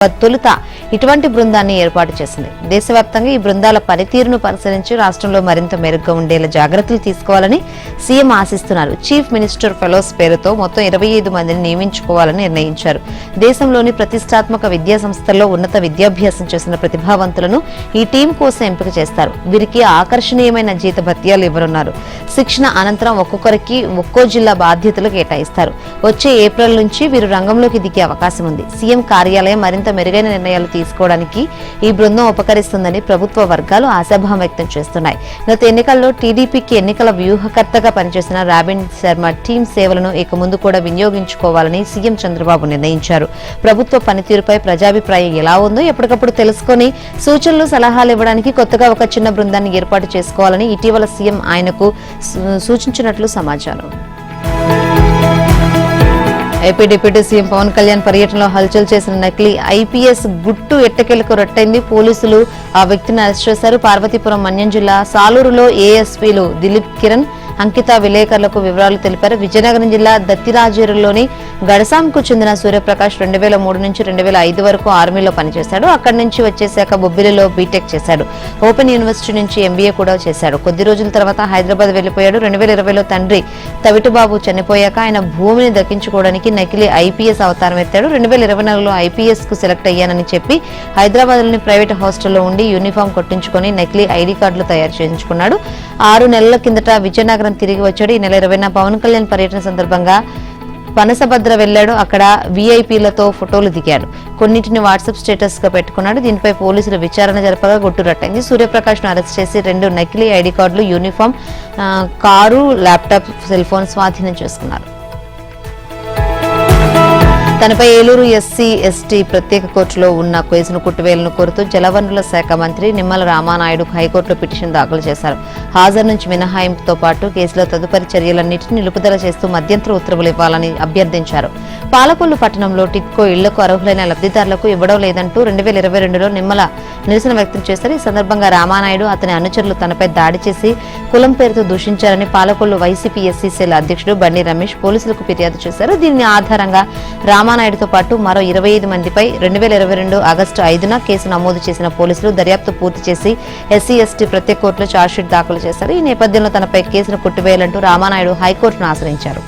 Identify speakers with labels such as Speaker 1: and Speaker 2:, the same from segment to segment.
Speaker 1: తొలుత ఇటువంటి బృందాన్ని ఏర్పాటు చేసింది. దేశవ్యాప్తంగా ఈ బృందాల పనితీరును పరిశీలించి రాష్ట్రంలో మరింత మెరుగ్గా ఉండేలా జాగ్రత్తలు తీసుకోవాలని సీఎం ఆశిస్తున్నారు. చీఫ్ మినిస్టర్ ఫెలోస్ పేరుతో మొత్తం 25 మందిని నియమించుకోవాలని నిర్ణయించారు. దేశంలోని ప్రతిష్టాత్మక విద్యా సంస్థల్లో ఉన్నత విద్యాభ్యాసం చేసిన ప్రతిభావంతులను ఈ టీం కోసం ఎంపిక చేస్తారు. వీరికి ఆకర్షణీయమైన జీతభత్యాలు ఇవ్వనున్నారు. శిక్షణ అనంతరం ఒక్కొక్కరికి ఒక్కో జిల్లా బాధ్యతలు కేటాయిస్తారు. వచ్చే ఏప్రిల్ నుంచి వీరు రంగంలోకి దిగే అవకాశం ఉంది. సీఎం కార్యాలయం మరింత మెరుగైన నిర్ణయాలు తీసుకోవడానికి ఈ బృందం ఉపకరిస్తుందని ప్రభుత్వ వర్గాలు ఆశాభావం వ్యక్తం చేస్తున్నాయి. గత ఎన్నికల్లో టీడీపీకి ఎన్నికల వ్యూహకర్తగా పనిచేసిన రాబిన్ శర్మ టీం సేవలను ఇక ముందు కూడా వినియోగించుకోవాలని సీఎం చంద్రబాబు నిర్ణయించారు. ప్రభుత్వ పనితీరుపై ప్రజాభిప్రాయం ఎలా ఉందో ఎప్పటికప్పుడు తెలుసుకుని సూచనలు సలహాలు ఇవ్వడానికి కొత్తగా ఒక చిన్న బృందాన్ని ఏర్పాటు చేసుకోవాలని ఇటీవల సీఎం ఆయనకు సూచించినట్లు సమాచారం. AP deputy CM Pawan Kalyan పర్యటనలో హల్చల్ చేసిన నకిలీ ఐపీఎస్ గుట్టు ఎట్టకేలకు రట్టయింది. పోలీసులు ఆ వ్యక్తిని అరెస్ట్ చేశారు. పార్వతీపురం మన్యం జిల్లా సాలూరులో ఏఎస్పీలు దిలీప్ కిరణ్ అంకిత విలేకరులకు వివరాలు తెలిపారు. విజయనగరం జిల్లా దత్తిరాజేరులోని గడసాంకు చెందిన సూర్యప్రకాష్ 2003 నుంచి 2005 వరకు ఆర్మీలో పనిచేశాడు. అక్కడి నుంచి వచ్చేశాక బొబ్బిలిలో బీటెక్ చేశాడు. ఓపెన్ యూనివర్సిటీ నుంచి ఎంబీఏ కూడా చేశాడు. కొద్ది రోజుల తర్వాత హైదరాబాద్ వెళ్లిపోయాడు. 2020లో తండ్రి తవిటిబాబు చనిపోయాక ఆయన భూమిని దక్కించుకోవడానికి నకిలీ ఐపీఎస్ అవతారం ఎత్తాడు. 2024లో ఐపీఎస్ కు సెలెక్ట్ అయ్యానని చెప్పి హైదరాబాద్ లోని ప్రైవేట్ హాస్టల్లో ఉండి యూనిఫామ్ కొట్టించుకుని నకిలీ ఐడీ కార్డులు తయారు చేయించుకున్నాడు. 6 నెలల కిందట విజయనగరం తిరిగి వచ్చాడు. ఈ నెల 20న పవన్ కళ్యాణ్ పర్యటన సందర్భంగా పనసభద్ర వెళ్లాడు. అక్కడ వీఐపీలతో ఫోటోలు దిగాడు. కొన్నింటిని వాట్సాప్ స్టేటస్ గా పెట్టుకున్నాడు. దీనిపై పోలీసులు విచారణ జరపగా గుట్టురట్టయింది. సూర్యప్రకాష్ ను అరెస్ట్ చేసి 2 నకిలీ ఐడీ కార్డులు, uniform, car, laptop, cell phone స్వాధీనం చేసుకున్నారు. తనపై ఏలూరు ఎస్సీ ఎస్టీ ప్రత్యేక కోర్టులో ఉన్న కేసును కొట్టివేయాలని కోరుతూ జలవనరుల శాఖ మంత్రి నిమ్మల రామానాయుడు హైకోర్టులో పిటిషన్ దాఖలు చేశారు. హాజరు నుంచి మినహాయింపుతో పాటు కేసులో తదుపరి చర్యలన్నింటినీ నిలుపుదల చేస్తూ మధ్యంతర ఉత్తర్వులు ఇవ్వాలని అభ్యర్థించారు. పాలకొల్లు పట్టణంలో టిట్కో ఇళ్లకు అర్హులైన లబ్ధిదారులకు ఇవ్వడం లేదంటూ 2022లో నిమ్మల నిరసన వ్యక్తం చేశారు. ఈ సందర్భంగా రామానాయుడు, అతని అనుచరులు తనపై దాడి చేసి కులం పేరుతో దూషించారని పాలకొల్లు వైసీపీ ఎస్సీ సెల్ అధ్యక్షుడు బండి రమేష్ పోలీసులకు ఫిర్యాదు చేశారు. దీని ఆధారంగా రామానాయుడుతో పాటు మరో 25 మందిపై 2022 ఆగస్టు 5న కేసు నమోదు చేసిన పోలీసులు దర్యాప్తు పూర్తి చేసి ఎస్సీ ఎస్టీ ప్రత్యేక కోర్టులో ఛార్జ్షీట్ దాఖలు చేశారు. ఈ నేపథ్యంలో తనపై కేసును కొట్టివేయాలంటూ రామానాయుడు హైకోర్టును ఆశ్రయించారు.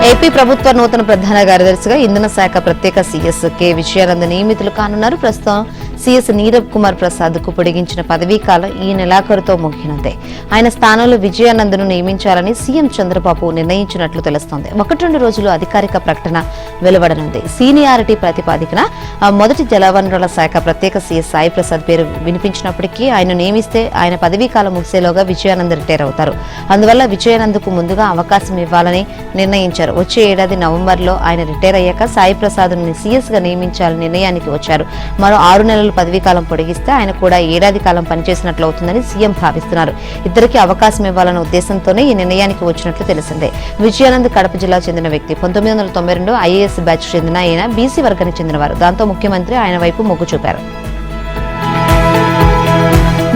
Speaker 1: ఏపీ ప్రభుత్వ నూతన ప్రధాన కార్యదర్శిగా ఇంధన శాఖ ప్రత్యేక సీఎస్ కె విజయానంద్ నియమితులు కానున్నారు. ప్రస్తుతం సీఎస్ నీరబ్ కుమార్ ప్రసాద్ కు పొడిగించిన పదవీకాలం ఈ నెలాఖరుతో ముగియనుంది. ఆయన స్థానంలో విజయానంద్ ను నియమించాలని సీఎం చంద్రబాబు నిర్ణయించినట్లు తెలుస్తోంది. 1-2 రోజులు అధికారిక ప్రకటన వెలువడనుంది. సీనియారిటీ ప్రాతిపదికన మొదటి జలవనరుల శాఖ ప్రత్యేక సీఎస్ సాయి ప్రసాద్ పేరు వినిపించినప్పటికీ ఆయన నియమిస్తే ఆయన పదవీకాలం ముగిసేలోగా విజయానంద్ రిటైర్ అవుతారు. అందువల్ల విజయానంద్ కు ముందుగా అవకాశం ఇవ్వాలని నిర్ణయించారు. వచ్చే ఏడాది నవంబర్లో ఆయన రిటైర్ అయ్యాక సాయి ప్రసాద్ ని సీఎస్ గా నియమించాలని నిర్ణయానికి వచ్చారు. మరో 6 నెలలు పదవీకాలం పొడిగిస్తే ఆయన కూడా ఏడాది కాలం పనిచేసినట్లు అవుతుందని సీఎం భావిస్తున్నారు. ఇద్దరికి అవకాశం ఇవ్వాలన్న ఉద్దేశంతోనే ఈ నిర్ణయానికి వచ్చినట్లు తెలిసిందే. విజయానంద్ కడప జిల్లా చెందిన వ్యక్తి. 1992 ఐఏఎస్ బ్యాచ్ చెందిన ఆయన బీసీ వర్గానికి చెందినవారు. దాంతో ముఖ్యమంత్రి ఆయన వైపు మొగ్గు చూపారు.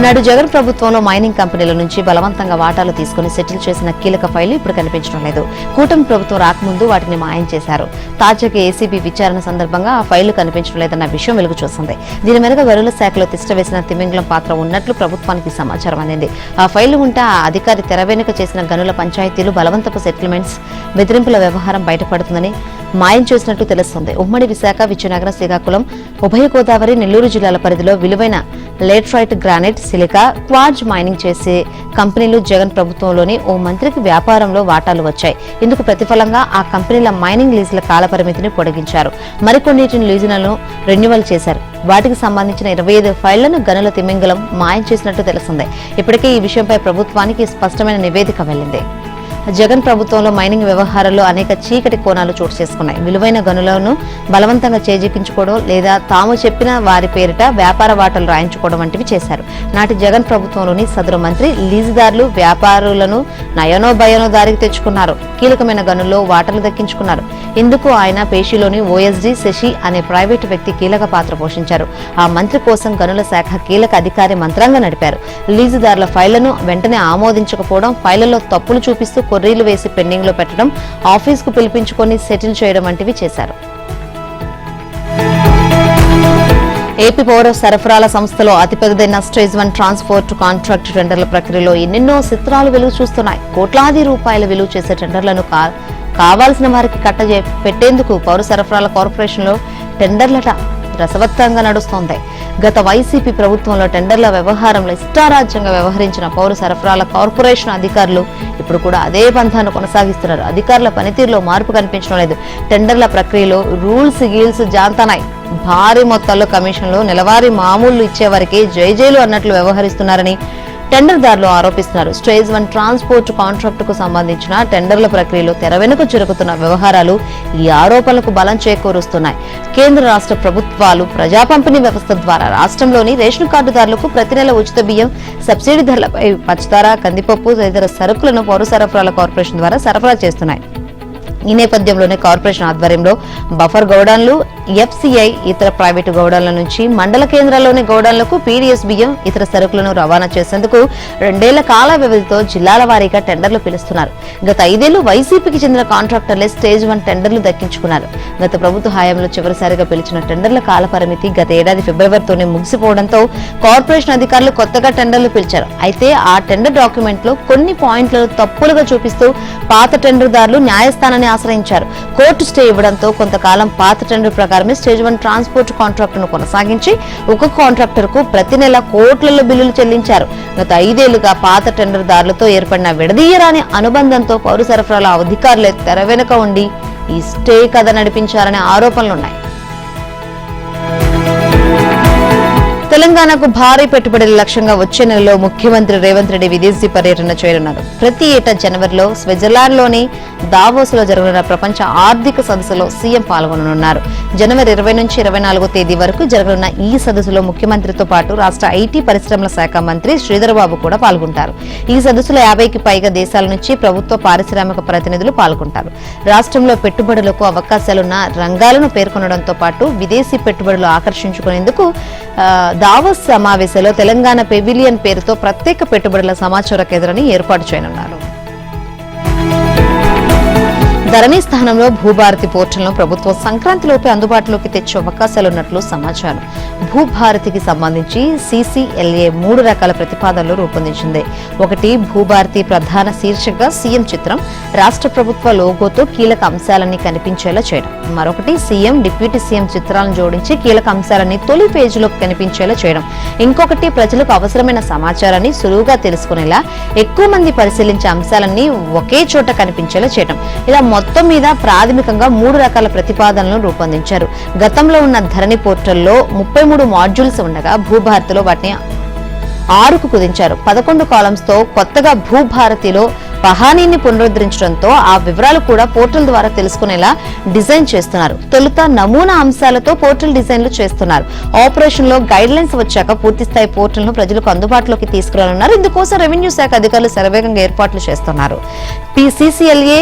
Speaker 1: నాడు జగన్ ప్రభుత్వంలో మైనింగ్ కంపెనీల నుంచి బలవంతంగా వాటాలు తీసుకుని సెటిల్ చేసిన కీలక ఫైళ్లు ఇప్పుడు కనిపించడం లేదు. కూటమి ప్రభుత్వం రాకముందు వాటిని మాయం చేశారు. తాజాగా ఏసీబీ విచారణ సందర్భంగా ఆ ఫైళ్లు కనిపించడం లేదన్న విషయం వెలుగు చూస్తుంది. దీని మేరకు గనుల శాఖలో తిష్టవేసిన తిమింగలం పాత్ర ఉన్నట్లు ప్రభుత్వానికి సమాచారం అందింది. ఆ ఫైళ్లు ఉంటే ఆ అధికారి తెర వెనుక చేసిన గనుల పంచాయతీలు, బలవంతపు సెటిల్మెంట్స్, బెదిరింపుల వ్యవహారం బయటపడుతుందని మాయం చేసినట్టు తెలుస్తోంది. ఉమ్మడి విశాఖ, విజయనగరం, శ్రీకాకుళం, ఉభయ గోదావరి, నెల్లూరు జిల్లాల పరిధిలో విలువైన లేట్రైట్, గ్రానైట్, సిలికా, క్వార్జ్ మైనింగ్ చేసే కంపెనీలు జగన్ ప్రభుత్వంలోని ఓ మంత్రికి వ్యాపారంలో వాటాలు వచ్చాయి. ఇందుకు ప్రతిఫలంగా ఆ కంపెనీల మైనింగ్ లీజుల కాల పరిమితిని పొడిగించారు. మరికొన్నిటిని లీజులను రెన్యువల్ చేశారు. వాటికి సంబంధించిన 25 ఫైళ్లను గనుల తిమింగలం మాయం చేసినట్టు తెలుస్తుంది. ఇప్పటికే ఈ విషయంపై ప్రభుత్వానికి స్పష్టమైన నివేదిక వెళ్లింది. జగన్ ప్రభుత్వంలో మైనింగ్ వ్యవహారాల్లో అనేక చీకటి కోణాలు చోటు చేసుకున్నాయి. విలువైన గనులను బలవంతంగా చేజిక్కించుకోవడం లేదా తాము చెప్పిన వారి పేరిట వ్యాపార వాటాలు రాయించుకోవడం వంటివి చేశారు. నాటి జగన్ ప్రభుత్వంలోని సదరు మంత్రి లీజుదారులు, వ్యాపారులను నయనోభయనో దారికి తెచ్చుకున్నారు. కీలకమైన గనుల్లో వాటాలు దక్కించుకున్నారు. ఇందుకు ఆయన పేషీలోని ఓఎస్డీ శశి అనే ప్రైవేటు వ్యక్తి కీలక పాత్ర పోషించారు. ఆ మంత్రి కోసం గనుల శాఖ కీలక అధికారి మంత్రాంగం నడిపారు. లీజుదారుల ఫైళ్లను వెంటనే ఆమోదించకపోవడం, ఫైళ్లలో తప్పులు చూపిస్తూ కొర్రీలు వేసి పెండింగ్ లో పెట్టడం, ఆఫీస్ కు పిలిపించుకొని సెటిల్ చేయడం వంటివి చేశారు. ఏపీ పౌర సరఫరాల సంస్థలో అతిపెద్దదైన స్టేజ్ 1 ట్రాన్స్పోర్ట్ కాంట్రాక్ట్ టెండర్ల ప్రక్రియలో ఎన్నెన్నో చిత్రాలు వెలుగు చూస్తున్నాయి. కోట్లాది రూపాయల విలువ చేసే టెండర్లను కావాల్సిన వారికి పెట్టేందుకు పౌర సరఫరాల కార్పొరేషన్లో టెండర్లట రసవత్తంగా నడుస్తోంది. గత వైసీపీ ప్రభుత్వంలో టెండర్ల వ్యవహారంలో ఇష్టారాజ్యంగా వ్యవహరించిన పౌర సరఫరాల కార్పొరేషన్ అధికారులు ఇప్పుడు కూడా అదే పంథాను కొనసాగిస్తున్నారు. అధికారుల పనితీరులో మార్పు కనిపించడం లేదు. టెండర్ల ప్రక్రియలో రూల్స్ గీల్స్ జాంతనాయి. భారీ మొత్తాల్లో కమిషన్లు నెలవారీ మామూళ్లు ఇచ్చేవారికి జైజైలు అన్నట్లు వ్యవహరిస్తున్నారని టెండర్దారులు ఆరోపిస్తున్నారు. స్టేజ్ 1 ట్రాన్స్పోర్ట్ కాంట్రాక్ట్ కు సంబంధించిన టెండర్ల ప్రక్రియలో తెర వెనుక జరుగుతున్న వ్యవహారాలు ఈ ఆరోపణలకు బలం చేకూరుస్తున్నాయి. కేంద్ర రాష్ట్ర ప్రభుత్వాలు ప్రజా పంపిణీ వ్యవస్థ ద్వారా రాష్ట్రంలోని రేషన్ కార్డుదారులకు ప్రతి నెల ఉచిత బియ్యం, సబ్సిడీ ధరలపై పచ్చదార, కందిపప్పు తదితర సరుకులను పౌర సరఫరాల కార్పొరేషన్ ద్వారా సరఫరా చేస్తున్నాయి. ఈ నేపథ్యంలోనే కార్పొరేషన్ ఆధ్వర్యంలో బఫర్ గౌడాన్లు, ఎఫ్సిఐ ఇతర ప్రైవేటు గౌడాన్ల నుంచి మండల కేంద్రాల్లోని గౌడాన్లకు పీడీఎస్ బియ్యం, ఇతర సరుకులను రవాణా చేసేందుకు 2 ఏళ్ల కాల వ్యవధితో జిల్లాల వారీగా టెండర్లు పిలుస్తున్నారు. గత 5 ఏళ్లు వైసీపీకి చెందిన కాంట్రాక్టర్లే స్టేజ్ 1 టెండర్లు దక్కించుకున్నారు. గత ప్రభుత్వ హయాంలో చివరిసారిగా పిలిచిన టెండర్ల కాల పరిమితి గత ఏడాది ఫిబ్రవరితోనే ముగిసిపోవడంతో కార్పొరేషన్ అధికారులు కొత్తగా టెండర్లు పిలిచారు. అయితే ఆ టెండర్ డాక్యుమెంట్ లో కొన్ని పాయింట్లను తప్పులుగా చూపిస్తూ పాత టెండర్దారులు న్యాయస్థానాన్ని ఆశ్రయించారు. కోర్టు స్టే ఇవ్వడంతో కొంతకాలం పాత టెండర్ ప్రకారమే స్టేజ్ 1 ట్రాన్స్పోర్ట్ కాంట్రాక్ట్ ను కొనసాగించి ఒక కాంట్రాక్టర్ కు ప్రతి నెల కోట్లలో బిల్లులు చెల్లించారు. గత 5 ఏళ్లుగా పాత టెండర్దారులతో ఏర్పడిన విడదీయరాని అనుబంధంతో పౌర సరఫరాల అధికారులే తెర వెనుక ఉండి ఈ స్టే కథ నడిపించారనే ఆరోపణలున్నాయి. తెలంగాణకు భారీ పెట్టుబడుల లక్ష్యంగా వచ్చే నెలలో ముఖ్యమంత్రి రేవంత్ రెడ్డి విదేశీ పర్యటన చేయనున్నారు. ప్రతి ఏటా జనవరిలో స్విట్జర్లాండ్ లోని దావోస్ లో జరగనున్న ప్రపంచ ఆర్థిక సదస్సులో సీఎం పాల్గొననున్నారు. జనవరి 20 నుంచి 24 తేదీ వరకు జరగనున్న ఈ సదస్సులో ముఖ్యమంత్రితో పాటు రాష్ట్ర ఐటీ పరిశ్రమల శాఖ మంత్రి శ్రీధర్ బాబు కూడా పాల్గొంటారు. ఈ సదస్సులో 50కి పైగా దేశాల నుంచి ప్రభుత్వ పారిశ్రామిక ప్రతినిధులు పాల్గొంటారు. రాష్ట్రంలో పెట్టుబడులకు అవకాశాలున్న రంగాలను పేర్కొనడంతో పాటు విదేశీ పెట్టుబడులు ఆకర్షించుకునేందుకు దావోస్ సమావేశంలో తెలంగాణ పెవిలియన్ పేరుతో ప్రత్యేక పెట్టుబడుల సమాచార కేంద్రాన్ని ఏర్పాటు చేయనున్నారు. ధరణి స్థానంలో భూభారతి పోర్టల్ను ప్రభుత్వం సంక్రాంతిలోపే అందుబాటులోకి తెచ్చే అవకాశాలున్నట్లు సమాచారం. భూభారతికి సంబంధించి CCLA 3 రకాల ప్రతిపాదనలు రూపొందించింది. ఒకటి భూభారతి ప్రధాన శీర్షికగా సీఎం చిత్రం, రాష్ట్ర ప్రభుత్వ లోగోతో కీలక అంశాలన్నీ కనిపించేలా చేయడం. మరొకటి సీఎం, డిప్యూటీ సీఎం చిత్రాలను జోడించి కీలక అంశాలన్నీ తొలి పేజీలో కనిపించేలా చేయడం. ఇంకొకటి ప్రజలకు అవసరమైన సమాచారాన్ని సులువుగా తెలుసుకునేలా ఎక్కువ మంది పరిశీలించే అంశాలన్నీ ఒకే చోట కనిపించేలా చేయడం. ఇలా మొత్తం మీద ప్రాథమికంగా 3 రకాల ప్రతిపాదనలను రూపొందించారు. గతంలో ఉన్న ధరణి పోర్టల్లో 33 మాడ్యూల్స్ ఉండగా భూభారతిలో వాటిని 6కు కుదించారు. 11 కాలమ్స్ తో కొత్తగా భూభారతిలో పహానీని పునరుద్ధరించడంతో ఆ వివరాలు కూడా పోర్టల్ ద్వారా తెలుసుకునేలా డిజైన్ చేస్తున్నారు. తొలుత నమూనా అంశాలతో పోర్టల్ డిజైన్లు చేస్తున్నారు. ఆపరేషన్ లో గైడ్ లైన్స్ వచ్చాక పూర్తిస్థాయి పోర్టల్ ను ప్రజలకు అందుబాటులోకి తీసుకురానున్నారు. ఇందుకోసం రెవెన్యూ శాఖ అధికారులు శరవేగంగా ఏర్పాట్లు చేస్తున్నారు. CCLA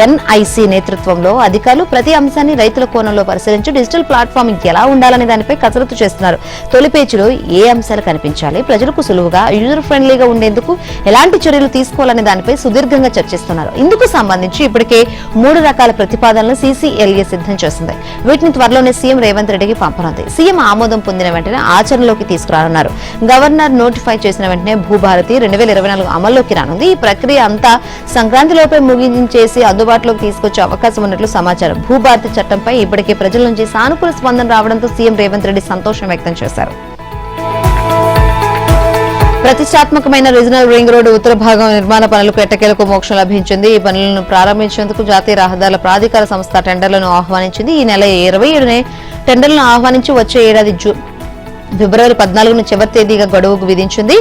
Speaker 1: NIC నేతృత్వంలో అధికారులు ప్రతి అంశాన్ని రైతుల కోణంలో పరిశీలించి డిజిటల్ ప్లాట్ఫామ్ ఎలా ఉండాలనే దానిపై కసరత్తు చేస్తున్నారు. తొలి పేజీలో ఏ అంశాలు కనిపించాలి, ప్రజలకు సులువుగా యూజర్ ఫ్రెండ్లీగా ఉండేందుకు ఎలాంటి చర్యలు తీసుకోవాలనే దానిపై సుదీర్ఘంగా చర్చిస్తున్నారు. ఇందుకు సంబంధించి ఇప్పటికే 3 రకాల ప్రతిపాదనలు CCLA సిద్ధం చేసింది. వీటిని త్వరలోనే సీఎం రేవంత్ రెడ్డికి పంపనుంది. సీఎం ఆమోదం పొందిన వెంటనే ఆచరణలోకి తీసుకురానున్నారు. గవర్నర్ నోటిఫై చేసిన వెంటనే భూభారతి 2024 అమల్లోకి రానుంది. ఈ ప్రక్రియ అంతా సంక్రాంతిలోపే ముగించేసి అందుబాటులోకి తీసుకొచ్చే అవకాశం ఉన్నట్లు సమాచారం. భూభారతి చట్టంపై ఇప్పటికే ప్రజల నుంచి సానుకూల స్పందన రావడంతో సీఎం రేవంత్ రెడ్డి సంతోషం వ్యక్తం చేశారు. ప్రతిష్టాత్మకమైన రీజనల్ రింగ్ రోడ్డు ఉత్తర భాగం నిర్మాణ పనులకు ఎట్టకేలకు మోక్షం లభించింది. ఈ పనులను ప్రారంభించేందుకు జాతీయ రహదారుల ప్రాధికార సంస్థ టెండర్లను ఆహ్వానించింది. ఈ నెల 27నే టెండర్లను ఆహ్వానించి వచ్చే ఏడాది ఫిబ్రవరి 14ను చివరి తేదీగా గడువుకు విధించింది.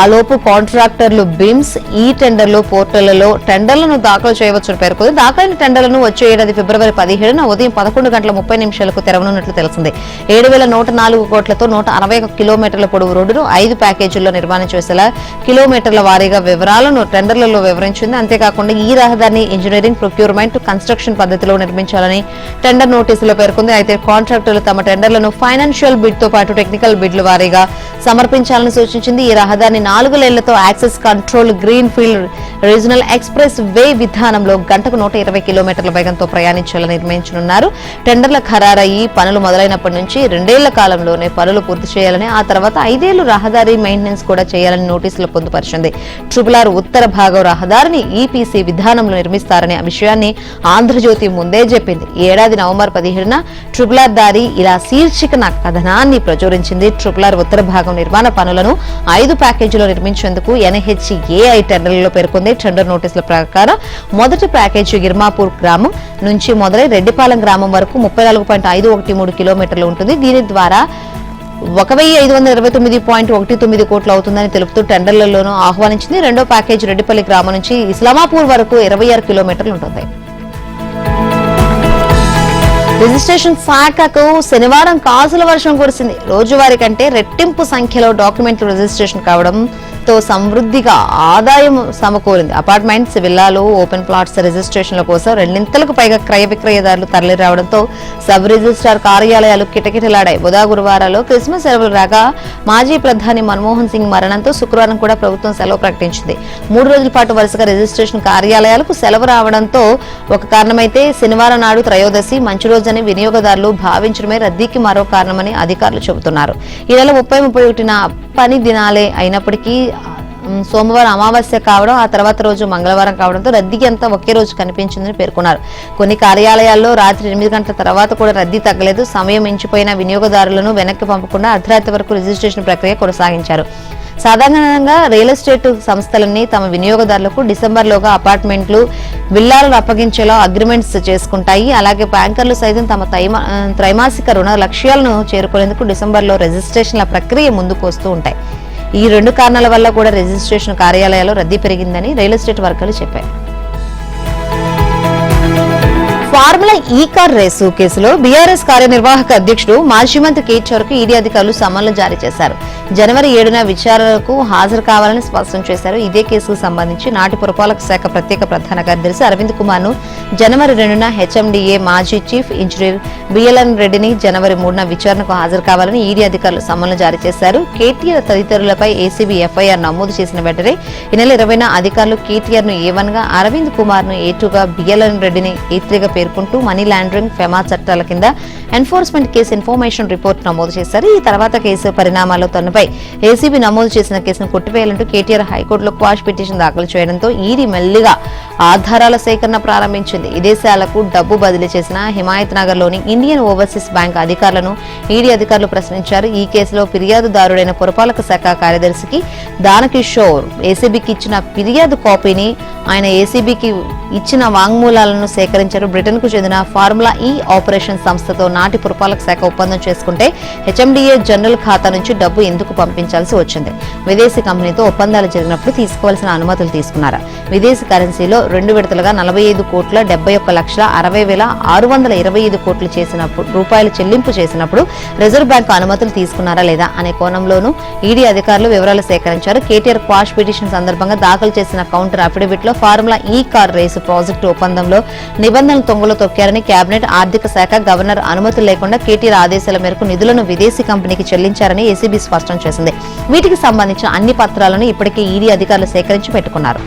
Speaker 1: ఆలోపు కాంట్రాక్టర్లు బిమ్స్ ఈ టెండర్లు పోర్టళ్లలో టెండర్లను దాఖలు చేయవచ్చని పేర్కొంది. దాఖలైన టెండర్లను వచ్చే ఏడాది ఫిబ్రవరి 17న ఉదయం 11:30 తెరవనున్నట్లు తెలిసింది. 7,104 కోట్లతో 161 కిలోమీటర్ల పొడవు రోడ్డును 5 ప్యాకేజీల్లో నిర్మాణం చేసేలా కిలోమీటర్ల వారీగా వివరాలను టెండర్లలో వివరించింది. అంతేకాకుండా ఈ రహదారిని ఇంజనీరింగ్, ప్రొక్యూర్మెంట్, కన్స్ట్రక్షన్ పద్ధతిలో నిర్మించాలని టెండర్ నోటీసులో పేర్కొంది. అయితే కాంట్రాక్టర్లు తమ టెండర్లను ఫైనాన్షియల్ బిడ్ తో పాటు టెక్నికల్ బిడ్ల వారీగా సమర్పించాలని సూచించింది. ఈ రహదారిని 4 లేళ్లతో access control green field regional expressway విధానంలో గంటకు 120 కిలోమీటర్ల వేగంతో ప్రయాణించాలని నిర్ణయించనున్నారు. టెండర్ల ఖరారయ్యి పనులు మొదలైనప్పటి నుంచి 2 ఏళ్ల కాలంలోనే పనులు పూర్తి చేయాలని, ఆ తర్వాత 5 ఏళ్లు రహదారి మెయింటెనెన్స్ కూడా చేయాలని నోటీసులు పొందుపరిచింది. RRR ఉత్తర భాగం రహదారిని ఈపీసీ విధానంలో నిర్మిస్తారనే విషయాన్ని ఆంధ్రజ్యోతి ముందే చెప్పింది. ఈ ఏడాది నవంబర్ 17న RRR దారి ఇలా శీర్షికన కథనాన్ని ప్రచురించింది. RRR ఉత్తర భాగం నిర్మాణ పనులను 5 ప్యాకేజీలో నిర్మించేందుకు NHAI టెండర్లలో పేర్కొంది. టెండర్ నోటీసుల ప్రకారం మొదటి ప్యాకేజీ గిర్మాపూర్ గ్రామం నుంచి మొదలై రెడ్డిపాలెం గ్రామం వరకు 34.513 కిలోమీటర్లు ఉంటుంది. దీని ద్వారా 1529.19 కోట్లు అవుతుందని తెలుపుతూ టెండర్లలోనూ ఆహ్వానించింది. రెండో ప్యాకేజీ రెడ్డిపల్లి గ్రామం నుంచి ఇస్లామాపూర్ వరకు 26 కిలోమీటర్లు ఉంటుంది. రిజిస్ట్రేషన్ శాఖకు శనివారం కాసుల వర్షం కురిసింది. రోజువారీ కంటే రెట్టింపు సంఖ్యలో డాక్యుమెంట్లు రిజిస్ట్రేషన్ కావడంతో సమృద్ధిగా ఆదాయం సమకూరింది. అపార్ట్మెంట్స్, విల్లాలు, ఓపెన్ ప్లాట్స్ రిజిస్ట్రేషన్ల కోసం 2 పైగా క్రయ విక్రయదారులు తరలి రావడంతో సబ్ రిజిస్ట్రార్ కార్యాలయాలు కిటకిటలాడాయి. గురువారాల్లో క్రిస్మస్ సెలవులు రాగా మాజీ ప్రధాని మన్మోహన్ సింగ్ మరణంతో శుక్రవారం కూడా ప్రభుత్వం సెలవు ప్రకటించింది. 3 రోజుల పాటు వరుసగా రిజిస్ట్రేషన్ కార్యాలయాలకు సెలవు రావడంతో ఒక కారణమైతే శనివారం నాడు త్రయోదశి మంచి రోజని వినియోగదారులు భావించడమే రద్దీకి మరో కారణమని అధికారులు చెబుతున్నారు. ఈ నెల 30-31న పని దినాలే అయినప్పటికీ సోమవారం అమావాస్య కావడం, ఆ తర్వాత రోజు మంగళవారం కావడంతో రద్దీకి అంతా ఒకే రోజు కనిపించిందని పేర్కొన్నారు. కొన్ని కార్యాలయాల్లో రాత్రి 8 గంటల తర్వాత కూడా రద్దీ తగ్గలేదు. సమయం మించిపోయిన వినియోగదారులను వెనక్కి పంపకుండా అర్ధరాత్రి వరకు రిజిస్ట్రేషన్ ప్రక్రియ కొనసాగించారు. సాధారణంగా రియల్ ఎస్టేట్ సంస్థలన్నీ తమ వినియోగదారులకు డిసెంబర్లోగా అపార్ట్మెంట్లు, విల్లాలను అప్పగించేలా అగ్రిమెంట్స్ చేసుకుంటాయి. అలాగే బ్యాంకర్లు సైతం తమ త్రైమాసిక రుణ లక్ష్యాలను చేరుకునేందుకు డిసెంబర్లో రిజిస్ట్రేషన్ల ప్రక్రియ ముందుకు వస్తూ ఉంటాయి. ఈ 2 కారణాల వల్ల కూడా రిజిస్ట్రేషన్ కార్యాలయాల్లో రద్దీ పెరిగిందని రియల్ ఎస్టేట్ వర్గాలు చెప్పాయి. ఫార్ములా ఈ కార్ రేసు కేసులో బీఆర్ఎస్ కార్యనిర్వాహక అధ్యక్షుడు మాజీ మంత్రి కేటీఆర్కు ఈడీ అధికారులు సమన్లు జారీ చేశారు. జనవరి 7న విచారణకు హాజరు కావాలని స్పష్టం చేశారు. ఇదే కేసుకు సంబంధించి నాటి పురపాలక శాఖ ప్రత్యేక ప్రధాన కార్యదర్శి అరవింద్ కుమార్ ను జనవరి 2న హెచ్ఎండిఏ మాజీ చీఫ్ ఇంజనీర్ బిఎల్ఎన్ రెడ్డిని జనవరి 3న విచారణకు హాజరు కావాలని ఈడీ అధికారులు సమన్లు జారీ చేశారు. కేటీఆర్ తదితరులపై ఏసీబీ ఎఫ్ఐఆర్ నమోదు చేసిన వెంటనే ఈ నెల 20న అధికారులు కేటీఆర్ ను A1 గా, అరవింద్ కుమార్ ను A2 గా, బిఎల్ఎన్ రెడ్డిని A3 గా పేర్కొంటూ మనీ లాండరింగ్, ఫెమా చట్టాల కింద ఎన్ఫోర్స్మెంట్ కేసు ఇన్ఫర్మేషన్ రిపోర్ట్ నమోదు చేశారు. ఈ తర్వాత కేసు పరిణామాల్లో తనపై ఏసీబీ నమోదు చేసిన కేసును కొట్టివేయాలంటూ కేటీఆర్ హైకోర్టులో క్వాష్ పిటిషన్ దాఖలు చేయడంతో ఈడీ మెల్లిగా ఆధారాల సేకరణ ప్రారంభించింది. విదేశాలకు డబ్బు బదిలీ చేసిన హిమాయత్ నగర్ లోని ఇండియన్ ఓవర్సీస్ బ్యాంక్ అధికారులను ఈడీ అధికారులు ప్రశ్నించారు. ఈ కేసులో ఫిర్యాదుదారుడైన పురపాలక శాఖ కార్యదర్శికి దానకిషోర్ ఏసీబీకి ఇచ్చిన ఫిర్యాదు కాపీని, ఆయన ఏసీబీకి ఇచ్చిన వాంగ్మూలాలను సేకరించారు. బ్రిటన్ కు చెందిన ఫార్ములా ఈ ఆపరేషన్ సంస్థతో నాటి పురపాలక శాఖ ఒప్పందం చేసుకుంటే హెచ్ఎండిఏ జనరల్ ఖాతా నుంచి డబ్బు ఎందుకు పంపించాల్సి వచ్చింది? విదేశీ కంపెనీతో ఒప్పందాలు జరిగినప్పుడు తీసుకోవాల్సిన అనుమతులు తీసుకున్నారా? విదేశీ కరెన్సీలో 2 విడతలుగా 45,71,60,625 కోట్లు రూపాయలు చెల్లింపు చేసినప్పుడు రిజర్వ్ బ్యాంకు అనుమతులు తీసుకున్నారా లేదా అనే కోణంలోనూ ఈడీ అధికారులు వివరాలు సేకరించారు. కేటీఆర్ క్వాష్ పిటిషన్ సందర్భంగా దాఖలు చేసిన కౌంటర్ అఫిడవిట్ లో ఫార్ములా ఈ కార్ రేసు ప్రాజెక్టు ఒప్పందంలో నిబంధనలు తొంగలో తొక్కారని, కేబినెట్, ఆర్థిక శాఖ, గవర్నర్ అనుమతులు లేకుండా కేటీఆర్ ఆదేశాల మేరకు నిధులను విదేశీ కంపెనీకి చెల్లించారని ఏసీబీ స్పష్టం చేసింది. వీటికి సంబంధించిన అన్ని పత్రాలను ఇప్పటికే ఈడీ అధికారులు సేకరించి పెట్టుకున్నారు.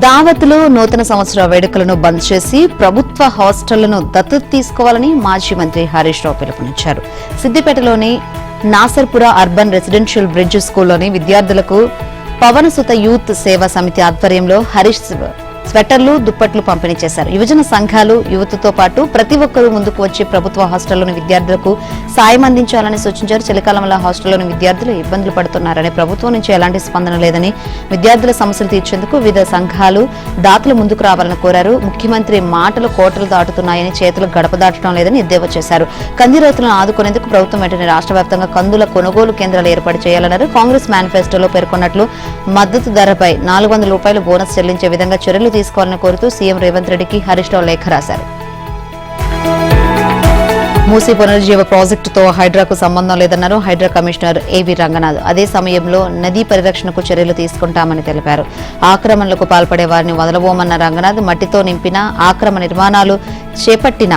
Speaker 1: దావతులు, నూతన సంవత్సర వేడుకలను బంద్ చేసి ప్రభుత్వ హాస్టళ్లను దత్తత తీసుకోవాలని మాజీ మంత్రి హరీష్ రావు పిలుపునిచ్చారు. సిద్దిపేటలోని నాసర్పుర అర్బన్ రెసిడెన్షియల్ బ్రిడ్జ్ స్కూల్లోని విద్యార్థులకు పవనసుత యూత్ సేవా సమితి ఆధ్వర్యంలో హరీష్ స్వెటర్లు, దుప్పట్లు పంపిణీ చేశారు. యువజన సంఘాలు, యువతతో పాటు ప్రతి ఒక్కరూ ముందుకు వచ్చి ప్రభుత్వ హాస్టల్లోని విద్యార్థులకు సాయం అందించాలని సూచించారు. చలికాలంలో హాస్టల్లోని విద్యార్థులు ఇబ్బందులు పడుతున్నారని, ప్రభుత్వం నుంచి ఎలాంటి స్పందన లేదని, విద్యార్థుల సమస్యలు తీర్చేందుకు వివిధ సంఘాలు, దాతలు ముందుకు రావాలని కోరారు. ముఖ్యమంత్రి మాటలు కోటలు దాటుతున్నాయని, చేతులు గడప దాటడం లేదని ఎద్దేవా చేశారు. కంది రైతులను ఆదుకునేందుకు ప్రభుత్వం వెంటనే రాష్ట్ర వ్యాప్తంగా కందుల కొనుగోలు కేంద్రాలు ఏర్పాటు చేయాలన్నారు. కాంగ్రెస్ మేనిఫెస్టోలో పేర్కొన్నట్లు మద్దతు ధరపై 400 రూపాయలు బోనస్ చెల్లించే విధంగా చర్యలు తీసుకోవాలని కోరుతూ సీఎం రేవంత్ రెడ్డికి హరీష్ రావు లేఖ రాశారు. మూసీ పునరుజ్జీవ ప్రాజెక్టుతో హైడ్రాకు సంబంధం లేదన్నారు హైడ్రా కమిషనర్ ఏవి రంగనాథ్. అదే సమయంలో నదీ పరిరక్షణకు చర్యలు తీసుకుంటామని తెలిపారు. ఆక్రమణలకు పాల్పడే వారిని వదలబోమన్న రంగనాథ్, మట్టితో నింపిన ఆక్రమణ నిర్మాణాలు చేపట్టిన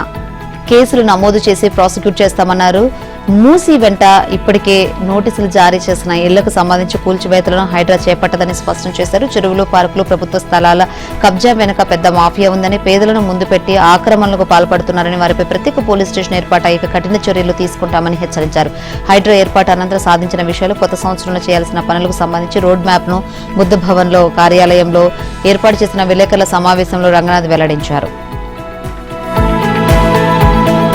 Speaker 1: కేసులు నమోదు చేసి ప్రాసిక్యూట్ చేస్తామన్నారు. మూసి వెంట ఇప్పటికే నోటీసులు జారీ చేసిన ఇళ్లకు సంబంధించి కూల్చివేతలను హైడ్రా చేపట్టదని స్పష్టం చేశారు. చెరువులు, పార్కులు, ప్రభుత్వ స్థలాల కబ్జా వెనుక పెద్ద మాఫియా ఉందని, పేదలను ముందు పెట్టి ఆక్రమణలకు పాల్పడుతున్నారని, వారిపై ప్రత్యేక పోలీస్ స్టేషన్ ఏర్పాటు అయ్యాక కఠిన చర్యలు తీసుకుంటామని హెచ్చరించారు. హైడ్రా ఏర్పాటు అనంతరం సాధించిన విషయాలు, కొత్త సంవత్సరంలో చేయాల్సిన పనులకు సంబంధించి రోడ్ మ్యాప్ ను బుద్ధ భవన్ లో కార్యాలయంలో ఏర్పాటు చేసిన విలేకరుల సమావేశంలో రంగనాథ్ వెల్లడించారు.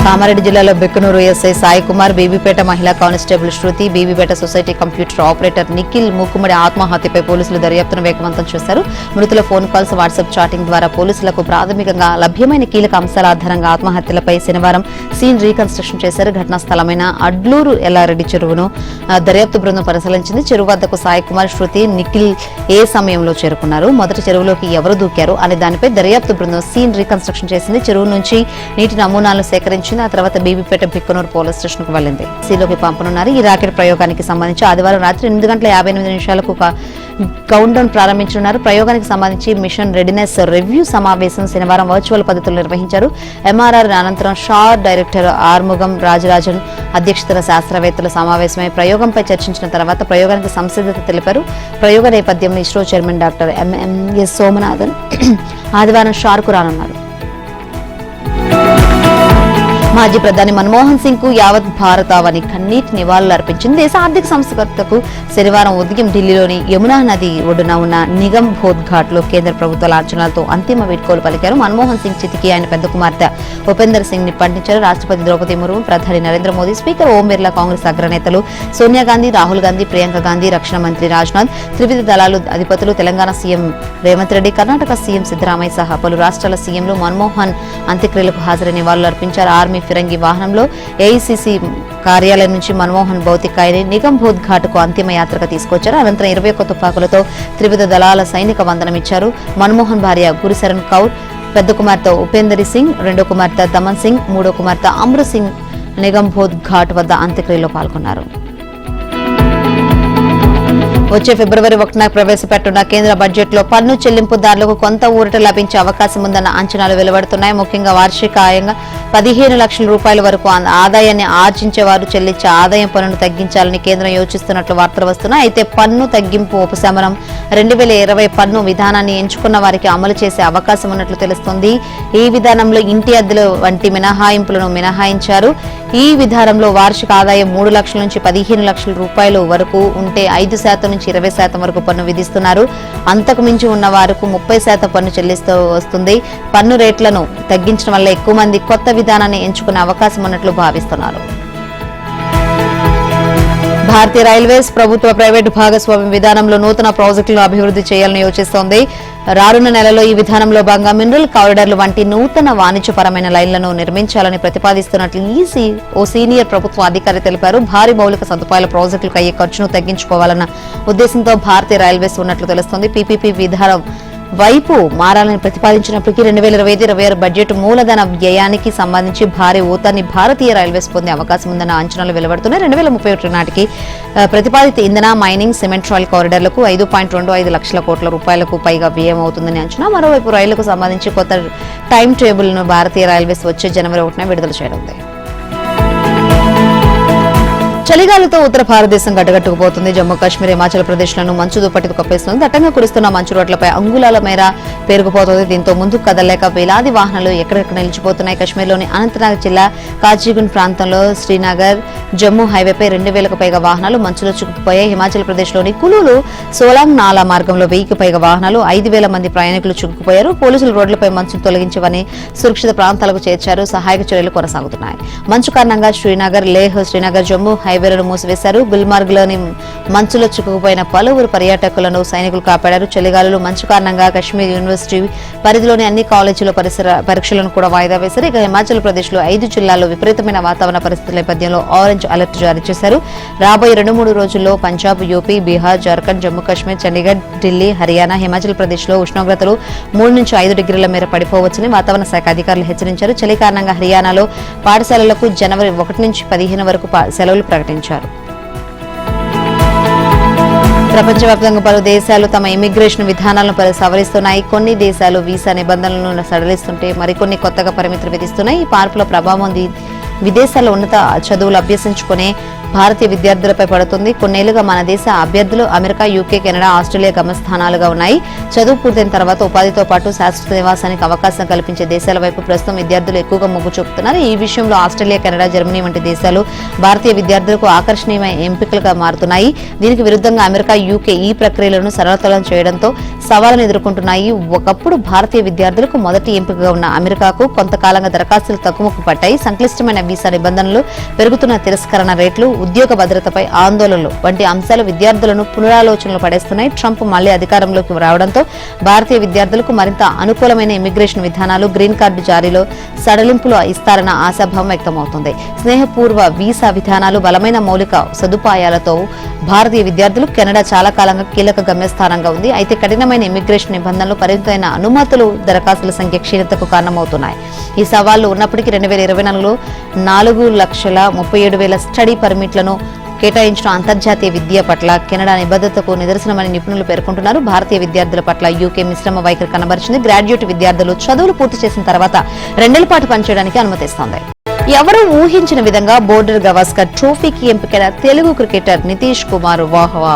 Speaker 1: కామారెడ్డి జిల్లాలో బెక్కనూరు ఎస్ఐ సాయి కుమార్, బీబీపేట మహిళా constable Shruti, Bibipet society computer operator Nikhil మూకుమ్మడి ఆత్మహత్యపై పోలీసులు దర్యాప్తును వేగవంతం చేశారు. మృతుల ఫోన్ కాల్స్, వాట్సాప్ చాటింగ్ ద్వారా పోలీసులకు ప్రాథమికంగా లభ్యమైన కీలక అంశాల ఆధారంగా ఆత్మహత్యలపై శనివారం సీన్ రీకన్స్ట్రక్షన్ చేశారు. ఘటనా స్థలమైన అడ్లూరు ఎల్లారెడ్డి చెరువును దర్యాప్తు బృందం పరిశీలించింది. చెరువు వద్దకు సాయి కుమార్, శృతి, నిఖిల్ ఏ సమయంలో చేరుకున్నారు, మొదటి చెరువులోకి ఎవరు దూకారు అనే దానిపై దర్యాప్తు బృందం సీన్ రీకన్స్ట్రక్షన్ చేసింది. చెరువు నుంచి నీటి నమూనాలను సేకరించి ఆ తర్వాత బీబీపేట బిక్కనూరు పోలీస్ స్టేషన్ కు వెళ్లింది. సీలోకి పంపనున్నారు. ఈ రాకెట్ ప్రయోగానికి సంబంధించి ఆదివారం రాత్రి 8:58 కౌంట్ డౌన్ ప్రారంభించనున్నారు. ప్రయోగానికి సంబంధించి మిషన్ రెడీనెస్ రివ్యూ సమావేశం శనివారం వర్చువల్ పద్ధతిలో నిర్వహించారు. ఎంఆర్ఆర్ అనంతరం షార్ డైరెక్టర్ ఆర్ముగం రాజరాజన్ అధ్యక్షతన శాస్త్రవేత్తల సమావేశమై ప్రయోగంపై చర్చించిన తర్వాత ప్రయోగానికి సంసిద్ధత తెలిపారు. ప్రయోగ నేపథ్యంలో ISRO chairman doctor MMS Somanathan ఆదివారం షార్కు రానున్నారు. మాజీ ప్రధాని మన్మోహన్ సింగ్ కు యావత్ భారతావని కన్నీటి నివాళులు అర్పించింది. దేశ ఆర్థిక సంస్థకు శనివారం ఉదయం ఢిల్లీలోని యమునా నది ఒడ్డున ఉన్న నిగమ్ బోధ్ ఘాట్ లో కేంద్ర ప్రభుత్వ లాంఛనాలతో అంతిమ వీడ్కోలు పలికారు. మన్మోహన్ సింగ్ చితికి ఆయన పెద్ద కుమార్తె ఉపేందర్ సింగ్ ని పండించారు. రాష్ట్రపతి ద్రౌపది ముర్ము, ప్రధాని నరేంద్ర మోదీ, స్పీకర్ ఓం బిర్లా, కాంగ్రెస్ అగ్రనేతలు సోనియా గాంధీ, రాహుల్ గాంధీ, ప్రియాంక గాంధీ, రక్షణ మంత్రి రాజ్నాథ్, త్రివిధ దళాలు అధిపతులు, తెలంగాణ సీఎం రేవంత్ రెడ్డి, కర్ణాటక సీఎం సిద్దరామయ్య సహా పలు రాష్ట్రాల సీఎంలు మన్మోహన్ అంత్యక్రియలకు హాజరై నివాళులు అర్పించారు. ఆర్మీ ఫిరంగి వాహనంలో ఏఐసీసీ కార్యాలయం నుంచి మన్మోహన్ భౌతికాయని నిగమ్ బోధ్ ఘాట్ కు అంతిమ యాత్రగా తీసుకొచ్చారు. అనంతరం 21 తుపాకులతో త్రివిధ దళాల సైనిక వందనమిచ్చారు. మన్మోహన్ భార్య గురిశరణ్ కౌర్, పెద్ద కుమార్తె ఉపేందరి సింగ్, రెండో కుమార్తె దమన్ సింగ్, మూడో కుమార్తె అమృ సింగ్ నిగమ్ బోధ్ ఘాట్ వద్ద అంత్యక్రియలో పాల్గొన్నారు. వచ్చే ఫిబ్రవరి 1న ప్రవేశపెట్టున్న కేంద్ర బడ్జెట్ లో పన్ను చెల్లింపుదారులకు కొంత ఊరట లభించే అవకాశం ఉందన్న అంచనాలు వెలువడుతున్నాయి. ముఖ్యంగా వార్షిక ఆయంగా 15 లక్షల రూపాయల వరకు ఆదాయాన్ని ఆర్జించే వారు చెల్లించే ఆదాయం పన్నును తగ్గించాలని కేంద్రం యోచిస్తున్నట్లు వార్తలు వస్తున్నాయి. అయితే పన్ను తగ్గింపు ఉపశమనం 2020 పన్ను విధానాన్ని ఎంచుకున్న వారికి అమలు చేసే అవకాశం ఉన్నట్లు తెలుస్తోంది. ఈ విధానంలో ఇంటి అద్దెలు వంటి మినహాయింపులను మినహాయించారు. ఈ విధానంలో వార్షిక ఆదాయం 3 లక్షల నుంచి 15 లక్షల రూపాయలు వరకు ఉంటే 5% నుంచి 20% వరకు పన్ను విధిస్తున్నారు. అంతకు మించి ఉన్న వారికి 30% పన్ను చెల్లిస్తూ వస్తుంది. పన్ను రేట్లను తగ్గించడం వల్ల ఎక్కువ మంది కొత్త విధానాన్ని ఎంచుకునే అవకాశం ఉన్నట్లు భావిస్తున్నారు. భారతీయ రైల్వేస్ ప్రభుత్వ ప్రైవేటు భాగస్వామ్య విధానంలో నూతన ప్రాజెక్టులను అభివృద్ధి చేయాలని యోచిస్తోంది. రానున్న నెలలో ఈ విధానంలో భాగంగా మినరల్ కారిడార్లు వంటి నూతన వాణిజ్యపరమైన లైన్లను నిర్మించాలని ప్రతిపాదిస్తున్నట్లు ఓ సీనియర్ ప్రభుత్వ అధికారి తెలిపారు. భారీ మౌలిక సదుపాయాల ప్రాజెక్టులకు అయ్యే ఖర్చును తగ్గించుకోవాలన్న ఉద్దేశంతో భారతీయ రైల్వేస్ ఉన్నట్లు తెలుస్తోంది. పీపీపీ విధానం వైపు మారాలని ప్రతిపాదించినప్పటికీ 2025-26 బడ్జెట్ మూలధన వ్యయానికి సంబంధించి భారీ ఊతాన్ని భారతీయ రైల్వేస్ పొందే అవకాశం ఉందన్న అంచనాలు వెలువడుతున్నాయి. 2031 నాటికి ప్రతిపాదిత ఇంధన, మైనింగ్, సిమెంట్ రైల్ కారిడార్లకు 5.25 లక్షల కోట్ల రూపాయలకు పైగా వ్యయం అవుతుందని అంచనా. మరోవైపు రైళ్లకు సంబంధించి కొత్త టైం టేబుల్ ను భారతీయ రైల్వేస్ వచ్చే జనవరి 1న విడుదల చేయనుంది. చలిగాలితో ఉత్తర భారతదేశం గడ్డగట్టుకుపోతుంది. జమ్మూ కాశ్మీర్, హిమాచల్ ప్రదేశ్ లను మంచు దుప్పటితో కప్పేస్తుంది. దట్టంగా కురుస్తున్న మంచు రోడ్లపై అంగుళాల మేర పేరుకుపోతుంది. దీంతో ముందుకు కదలలేక వేలాది వాహనాలు ఎక్కడెక్కడ నిలిచిపోతున్నాయి. కాశ్మీర్లోని అనంతనాగ్ జిల్లా కాజీగుండ్ ప్రాంతంలో శ్రీనగర్ జమ్మూ హైవేపై 2000కు పైగా వాహనాలు మంచులో చిక్కుకుపోయాయి. హిమాచల్ ప్రదేశ్లోని కులూలు సోలాంగ్ నాలా మార్గంలో 1000కి పైగా వాహనాలు, 5000 మంది ప్రయాణికులు చిక్కుకుపోయారు. పోలీసులు రోడ్లపై మంచును తొలగించవని సురక్షిత ప్రాంతాలకు చేర్చారు. సహాయక చర్యలు కొనసాగుతున్నాయి. మంచు కారణంగా శ్రీనగర్, లేహ్, శ్రీనగర్ జమ్మూ హైవేలను మూసివేశారు. గుల్మార్గ్ లోని మంచులో చిక్కుకుపోయిన పలువురు పర్యాటకులను సైనికులు కాపాడారు. చలిగాలులు, మంచు కారణంగా కాశ్మీర్ యూనివర్సిటీ పరిధిలోని అన్ని కాలేజీల పరీక్షలను కూడా వాయిదా వేశారు. ఇక హిమాచల్ ప్రదేశ్ లో 5 జిల్లాల్లో విపరీతమైన వాతావరణ పరిస్థితుల నేపథ్యంలో ఆరెంజ్ అలర్ట్ జారీ చేశారు. రాబోయే 2-3 రోజుల్లో పంజాబ్, యూపీ, బీహార్, జార్ఖండ్, జమ్మూ కాశ్మీర్, చండీగఢ్, ఢిల్లీ, హర్యానా, హిమాచల్ ప్రదేశ్ లో ఉష్ణోగ్రతలు 3 నుంచి 5 డిగ్రీల మేర పడిపోవచ్చని వాతావరణ శాఖ అధికారులు హెచ్చరించారు. చలి కారణంగా హర్యానాలో పాఠశాలలకు జనవరి 1 నుంచి 15 వరకు సెలవులు ప్రకటించారు. ప్రపంచవ్యాప్తంగా పలు దేశాలు తమ ఇమిగ్రేషన్ విధానాలను సవరిస్తున్నాయి. కొన్ని దేశాలు వీసా నిబంధనలను సడలిస్తుంటే మరికొన్ని కొత్తగా పరిమితులు విధిస్తున్నాయి. ఈ మార్పుల ప్రభావం విదేశాల్లో ఉన్నత చదువులు అభ్యసించుకునే భారతీయ విద్యార్థులపై పడుతుంది. కొన్నేళ్లుగా మన దేశ అభ్యర్థులు అమెరికా, యూకే, కెనడా, ఆస్ట్రేలియా గమ్యస్థానాలుగా ఉన్నాయి. చదువు పూర్తయిన తర్వాత ఉపాధితో పాటు శాశ్వత నివాసానికి అవకాశం కల్పించే దేశాల వైపు ప్రస్తుతం విద్యార్థులు ఎక్కువగా మొగ్గు చూపుతున్నారు. ఈ విషయంలో ఆస్ట్రేలియా, కెనడా, జర్మనీ వంటి దేశాలు భారతీయ విద్యార్థులకు ఆకర్షణీయమైన ఎంపికలుగా మారుతున్నాయి. దీనికి విరుద్ధంగా అమెరికా, యూకే ఈ ప్రక్రియలను సరళతరం చేయడంతో సవాళ్లను ఎదుర్కొంటున్నాయి. ఒకప్పుడు భారతీయ విద్యార్థులకు మొదటి ఎంపికగా ఉన్న అమెరికాకు కొంతకాలంగా దరఖాస్తులు తగ్గుముఖం పట్టాయి. సంక్లిష్టమైన వీసా నిబంధనలు, పెరుగుతున్న తిరస్కరణ రేట్లు, ఉద్యోగ భద్రతపై ఆందోళనలు వంటి అంశాలు విద్యార్థులను పునరాలోచనలు పడేస్తున్నాయి. ట్రంప్ మళ్లీ అధికారంలోకి రావడంతో భారతీయ విద్యార్థులకు మరింత అనుకూలమైన ఇమిగ్రేషన్ విధానాలు, గ్రీన్ కార్డు జారీలో సడలింపులు ఇస్తారన్న ఆశాభావం వ్యక్తమవుతుంది. స్నేహపూర్వ వీసా విధానాలు, బలమైన మౌలిక సదుపాయాలతో భారతీయ విద్యార్థులు కెనడా చాలా కాలంగా కీలక గమ్యస్థానంగా ఉంది. అయితే కఠినమైన ఇమిగ్రేషన్ నిబంధనలు, పరిమితమైన అనుమతులు దరఖాస్తుల సంఖ్య క్షీణతకు కారణమవుతున్నాయి. ఈ సవాళ్లు ఉన్నప్పటికీ 2024లో 4,37,000 స్టడీ పర్మిట్లను కేటాయించిన అంతర్జాతీయ విద్య పట్ల కెనడా నిబద్ధతకు నిదర్శనమని నిపుణులు పేర్కొంటున్నారు. భారతీయ విద్యార్థుల పట్ల యూకే మిశ్రమ వైఖరి కనబరిచింది. గ్రాడ్యుయేట్ విద్యార్థులు చదువులు పూర్తి చేసిన తర్వాత 2 నెలల పాటు పనిచేయడానికి అనుమతిస్తోంది. ఎవరూ ఊహించిన విధంగా బోర్డర్ గవాస్కర్ ట్రోఫీకి ఎంపికైన తెలుగు క్రికెటర్ నితీష్ కుమార్ వాహ్వా